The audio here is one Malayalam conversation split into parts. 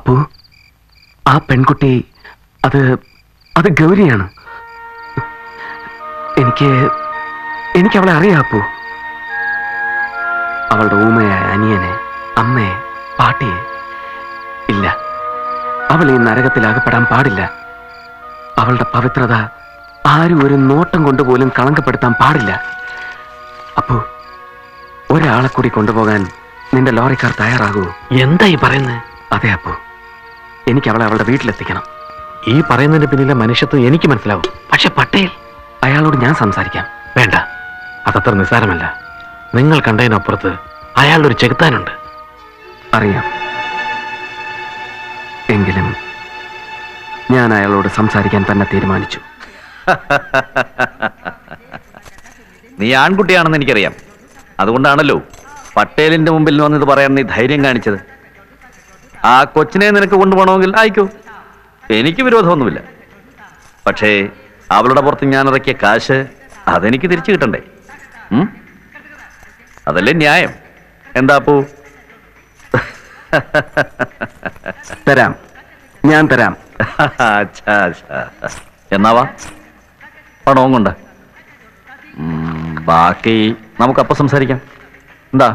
അപ്പോ ആ പെൺകുട്ടി അത് അത് ഗൗരിയാണ്. എനിക്ക് അവളെ അറിയാം അപ്പു. അവളുടെ ഊമയായ അനിയനെ, അമ്മയെ, പാട്ടിയെ. ഇല്ല, അവൾ ഈ നരകത്തിൽ അകപ്പെടാൻ പാടില്ല. അവളുടെ പവിത്രത ആരും ഒരു നോട്ടം കൊണ്ടുപോലും കളങ്കപ്പെടുത്താൻ പാടില്ല. അപ്പോ ഒരാളെ കൂടി കൊണ്ടുപോകാൻ നിന്റെ ലോറിക്കാർ തയ്യാറാകൂ? എന്താ ഈ പറയുന്നത്? അതെ അപ്പോ, എനിക്ക് അവളെ അവളുടെ വീട്ടിലെത്തിക്കണം. ഈ പറയുന്നതിന്റെ പിന്നിലെ മനുഷ്യത്വം എനിക്ക് മനസ്സിലാവും. പക്ഷെ പട്ടേൽ, അയാളോട് ഞാൻ സംസാരിക്കാം. വേണ്ട, അതത്ര നിസ്സാരമല്ല. നിങ്ങൾ കണ്ടതിനപ്പുറത്ത് അയാളൊരു ചെകുത്താനുണ്ട്. അറിയാം. എങ്കിലും ഞാൻ അയാളോട് സംസാരിക്കാൻ തന്നെ തീരുമാനിച്ചു. നീ ആൺകുട്ടിയാണെന്ന് എനിക്കറിയാം. അതുകൊണ്ടാണല്ലോ പട്ടേലിന്റെ മുമ്പിൽ വന്നിത് പറയാൻ നീ ധൈര്യം കാണിച്ചത്. ആ കൊച്ചിനെ നിനക്ക് കൊണ്ടുപോകണമെങ്കിൽ ആയിക്കോ, എനിക്ക് വിരോധമൊന്നുമില്ല. പക്ഷേ അവളുടെ പുറത്ത് ഞാൻ ഇറക്കിയ കാശ് അതെനിക്ക് തിരിച്ചു കിട്ടണ്ടേ? അതല്ലേ ന്യായം? എന്താ പോ? തരാം, ഞാൻ തരാം. എന്നാവാ, പണവും കൊണ്ട്. ബാക്കി നമുക്കപ്പം സംസാരിക്കാം. എന്താ?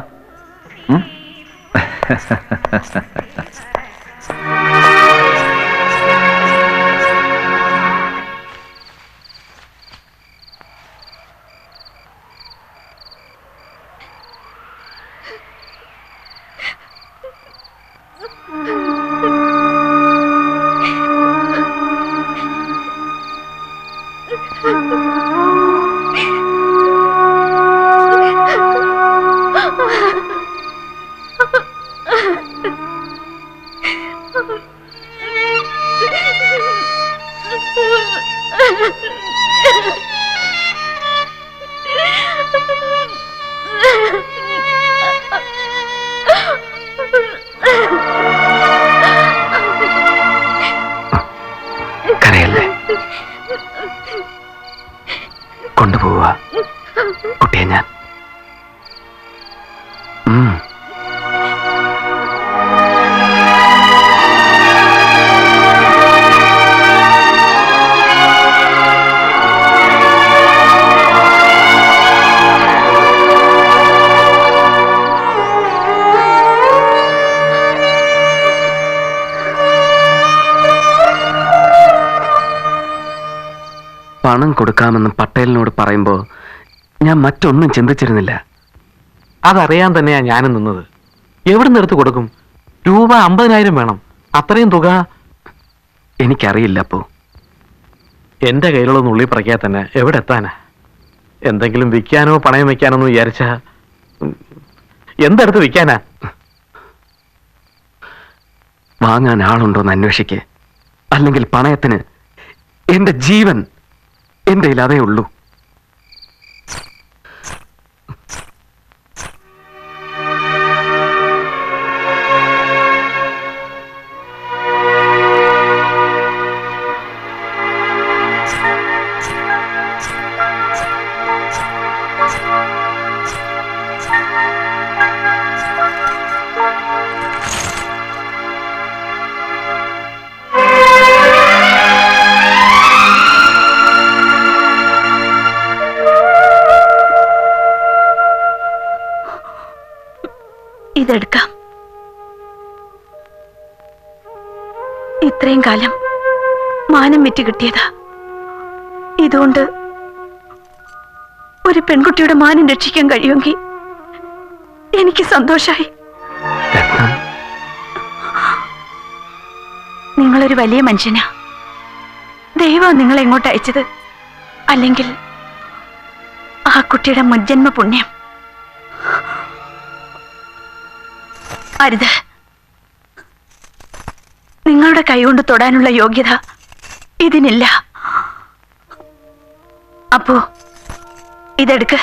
കരയല്ലേ, കൊണ്ടുപോവുക കുട്ടിയെ ഞാൻ. പണം കൊടുക്കാമെന്ന് പട്ടേലിനോട് പറയുമ്പോൾ ഞാൻ മറ്റൊന്നും ചിന്തിച്ചിരുന്നില്ല. അതറിയാൻ തന്നെയാ ഞാനും നിന്നത്. എവിടെ നിന്ന് എടുത്ത് കൊടുക്കും? രൂപ 50,000 വേണം. അത്രയും തുക എനിക്കറിയില്ല. അപ്പോ എന്റെ കയ്യിലുള്ള നുള്ളി പറയ്ക്കാ തന്നെ എവിടെ എത്താനാ? എന്തെങ്കിലും വിൽക്കാനോ പണയം വെക്കാനോ എന്ന് വിചാരിച്ച എന്തെടുത്ത് വിൽക്കാനാ? വാങ്ങാൻ ആളുണ്ടോന്ന് അന്വേഷിക്കേ, അല്ലെങ്കിൽ പണയത്തിന് എന്റെ ജീവൻ എന്റെ അതേ ഉള്ളൂ. ഇതെടുക്കാം. ഇത്രയും കാലം മാനം വിറ്റ് കിട്ടിയതാ. ഇതുകൊണ്ട് ഒരു പെൺകുട്ടിയുടെ മാനം രക്ഷിക്കാൻ കഴിയുമെങ്കിൽ എനിക്ക് സന്തോഷായി. നിങ്ങളൊരു വലിയ മനുഷ്യനാ. ദൈവം നിങ്ങളെ എങ്ങോട്ട് അയച്ചത്, അല്ലെങ്കിൽ ആ കുട്ടിയുടെ മുജ്ജന്മ പുണ്യം. അരുത്, നിങ്ങളുടെ കൈകൊണ്ട് തൊടാനുള്ള യോഗ്യത ഇതിനില്ല. അപ്പോ ഇതെടുക്ക്.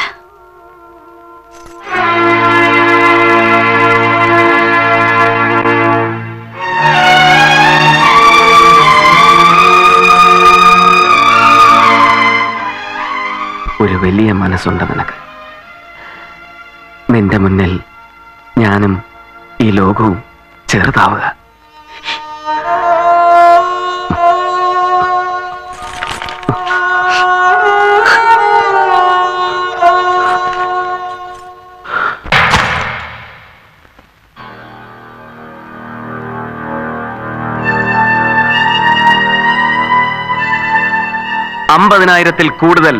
ഒരു വലിയ മനസ്സുണ്ട് നിനക്ക്. നിന്റെ മുന്നിൽ ഞാനും ഈ ലോകവും ചെറുതാവുക. 50,000-ൽ കൂടുതൽ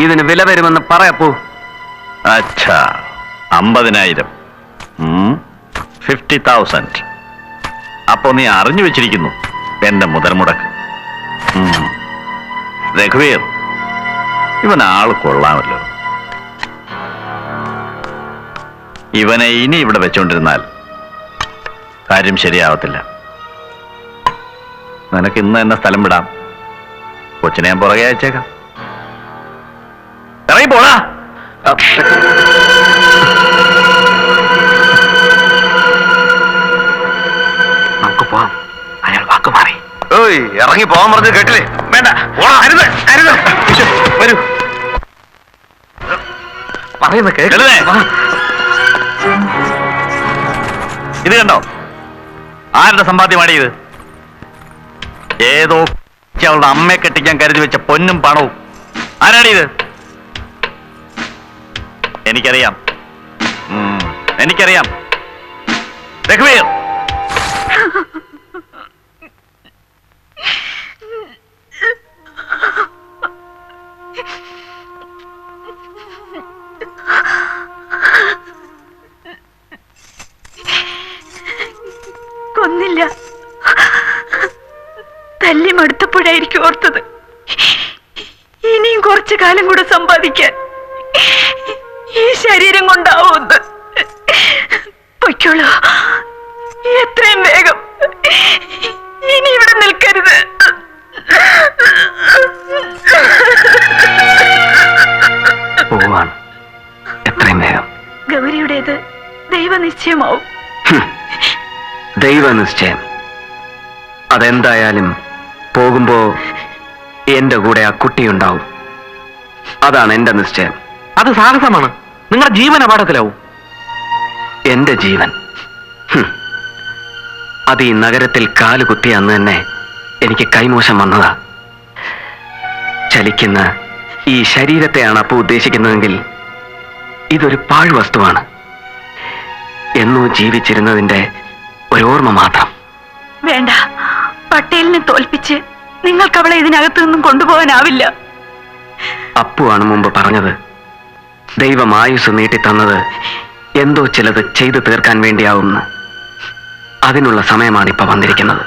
ഇതിന് വില വരുമെന്ന് പറയപ്പോ. അച്ഛാ, 50,000. 50,000. അപ്പോ നീ അറിഞ്ഞു വെച്ചിരിക്കുന്നു എന്റെ മുതൽ മുടക്ക്. രഘുവീർ, ഇവൻ ആള് കൊള്ളാമല്ലോ. ഇവനെ ഇനി ഇവിടെ വെച്ചോണ്ടിരുന്നാൽ കാര്യം ശരിയാവത്തില്ല. നിനക്ക് ഇന്ന് തന്നെ സ്ഥലം വിടാം. കൊച്ചിനെ ഞാൻ പുറകെ അയച്ചേക്കാം. ഇറങ്ങി പോടാ. നമുക്ക് പോവാം. അയാൾ വാക്ക് മാറി. ഓയ്, ഇറങ്ങി പോകാൻ പറഞ്ഞു കേട്ടില്ലേ? വേണ്ട, അരുത്, അരുത്. വരൂ. പറയുന്ന കേൾക്കുന്നേ? ഇത് കണ്ടോ? ആരുടെ സമ്പാദ്യമാണ് ഇത്? ഏതോ അവളുടെ അമ്മയെ കെട്ടിക്കാൻ കരുതി വെച്ച പൊന്നും പണവും. ആരാണ് ഇത്? എനിക്കറിയാം, എനിക്കറിയാം. രഘുവീർ, കൊന്നില്ല. തല്ലി മടുത്തപ്പോഴായിരിക്കും ഓർത്തത് ഇനിയും കുറച്ചു കാലം കൂടെ സമ്പാദിക്കാൻ ഈ ശരീരം കൊണ്ടാവുമെന്ന്. പൊയ്ക്കോളൂ, എത്രയും വേഗം. ഇനി ഇവിടെ നിൽക്കരുത്. പോവാണ് എത്രയും വേഗം. ഗൗരിയുടേത് ദൈവനിശ്ചയമാവും. ദൈവനിശ്ചയം. അതെന്തായാലും പോകുമ്പോ എന്റെ കൂടെ ആ കുട്ടിയുണ്ടാവും. അതാണ് എന്റെ നിശ്ചയം. അത് സാഹസമാണ്. നിങ്ങളുടെ ജീവൻ അപകടത്തിലാവും. എന്റെ ജീവൻ. അത് ഈ നഗരത്തിൽ കാലുകുത്തിയ അന്ന് തന്നെ എനിക്ക് കൈമോശം വന്നതാ. ചലിക്കുന്ന ഈ ശരീരത്തെയാണ് അപ്പോ ഉദ്ദേശിക്കുന്നതെങ്കിൽ ഇതൊരു പാഴ്വസ്തുവാണ്. എന്നോ ജീവിച്ചിരുന്നതിന്റെ ഒരോർമ്മ മാത്രം. വേണ്ട, പട്ടേലിനെ തോൽപ്പിച്ച് നിങ്ങൾക്ക് അവളെ ഇതിനകത്തു നിന്നും കൊണ്ടുപോകാനാവില്ല. അപ്പുവാണ് മുമ്പ് പറഞ്ഞത്, ദൈവം ആയുസ് നീട്ടിത്തന്നത് എന്തോ ചിലത് ചെയ്തു തീർക്കാൻ വേണ്ടിയാവുന്നു. അതിനുള്ള സമയമാണ് ഇപ്പൊ വന്നിരിക്കുന്നത്.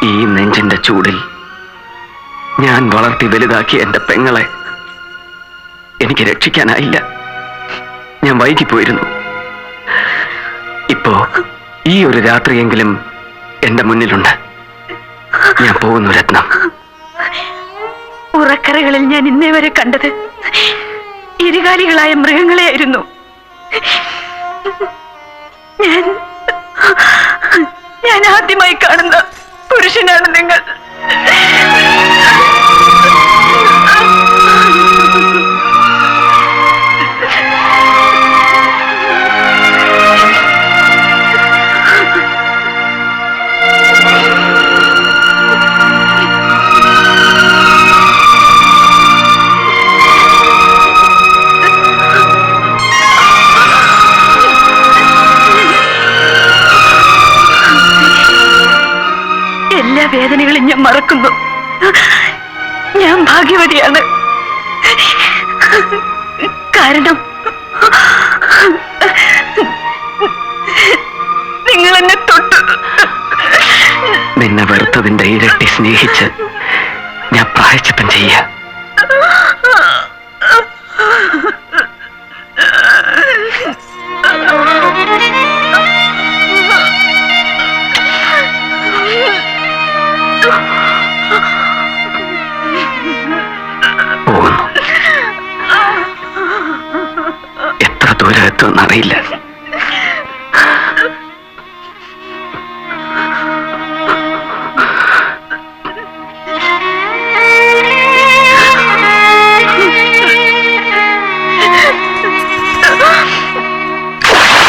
ഈ നെഞ്ചിന്റെ ചൂടിൽ ഞാൻ വളർത്തി വലുതാക്കിയ എന്റെ പെങ്ങളെ എനിക്ക് രക്ഷിക്കാനായില്ല. ഞാൻ വൈകിപ്പോയിരുന്നു. ഇപ്പോ ഈ ഒരു രാത്രിയെങ്കിലും എന്റെ മുന്നിലുണ്ട്. ഞാൻ പോകുന്നു രത്നം. ഉറക്കറകളിൽ ഞാൻ ഇന്നേ വരെ കണ്ടത് ഇരുകാലികളായ മൃഗങ്ങളെയായിരുന്നു. ഞാൻ ആദ്യമായി കാണുന്ന പുരുഷനാണ് നിങ്ങൾ. എല്ലാ വേദനകളും ഞാൻ മറക്കുന്നു. ഞാൻ ഭാഗ്യവതിയാണ്. കാരണം നിങ്ങൾ എന്നെ തൊട്ടു. നിന്നെ വെറുത്തതിന്റെ ഇരട്ടി സ്നേഹിച്ച് ഞാൻ പ്രായശ്ചിത്തം ചെയ്യ. പോകുന്നു. എത്ര ദൂരം എത്തുമെന്നറിയില്ല.